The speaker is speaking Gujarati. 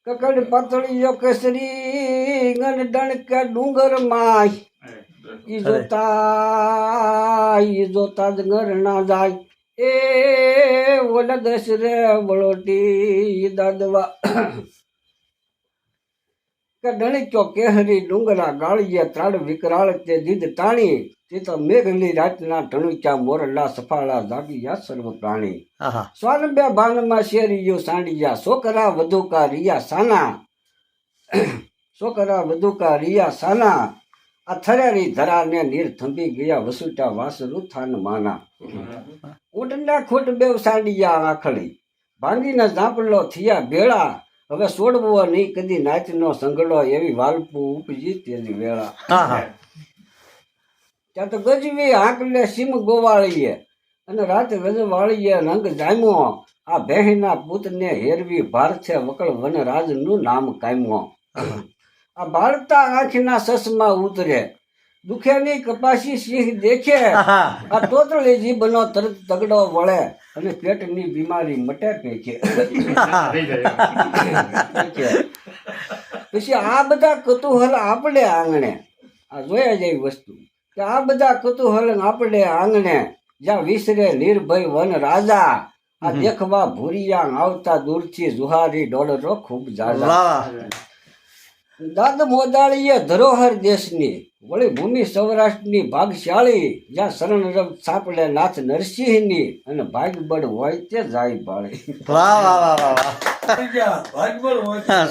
કકડ પતળીયો કેસરી ગન ડણકે ડુંગર માય ઈ જોતા જ ઘર ના જાય એ ઓલ દસ રે વળોટી દાદવા કે ડણક્યો કેહરી ડુંગરા ગાળીએ ત્રાડ વિકરાળ તે દીદ ટાણી તે તો મેઘલી રાતના ટણુચ્યા મોરલા સફાળા જાગીયા સર્વ પ્રાણી સ્વાનબે ભાનમાં શેરીયો સાંડિયા છોકરા વધુકા રિયા સાના છોકરા વધુકા રિયા સાના આ થરારી ધરાને નીર થંભી ગયા વસુટા વાસરુ થાન માના ઊંટના ખોટ બેવ સાંડિયા આખડી ભાંગીને ઝાંપલો થયા ભેળા હવે છોડવો નહીં કદી નાચનો સંગડો એવી વાલપુ ઉપજી તેની વેળા ત્યાં તો ગજવી હાંકલે સીમ ગોવાળીએ અને રાતે રજવાળીએ રંગ જામ્યો આ બહેના પૂતને હેરવી ભારતે વકળ વનરાજનું નામ કામ્યો આ બાળતા આંખના સસમાં ઉતરે દુખેની કપાસી સિંહ દેખે આ તોતળી જીભનો તરત તગડો વળે અને પેટની બીમારી મટે પેખે પછી આ બધા કુતૂહલ આપણે આંગણે આ જોયા જેવી વસ્તુ કે આ બધા કુતૂહલ આપણે આંગણે જ્યાં વિસરે નિર્ભય વન રાજા આ દેખવા ભૂરિયા આવતા દૂરથી જુહારી ડોલરો ખૂબ જાજા દાદ મોદાળીએ ધરોહર દેશની વળી ભૂમિ સૌરાષ્ટ્રની ભાગશાળી જ્યાં શરણ રબ સાંપડે નાથ નરસિંહની અને ભાગબળ હોય તે જાય ભાળી વાહ વાહ વાહ વાહ ભાગબળ હોય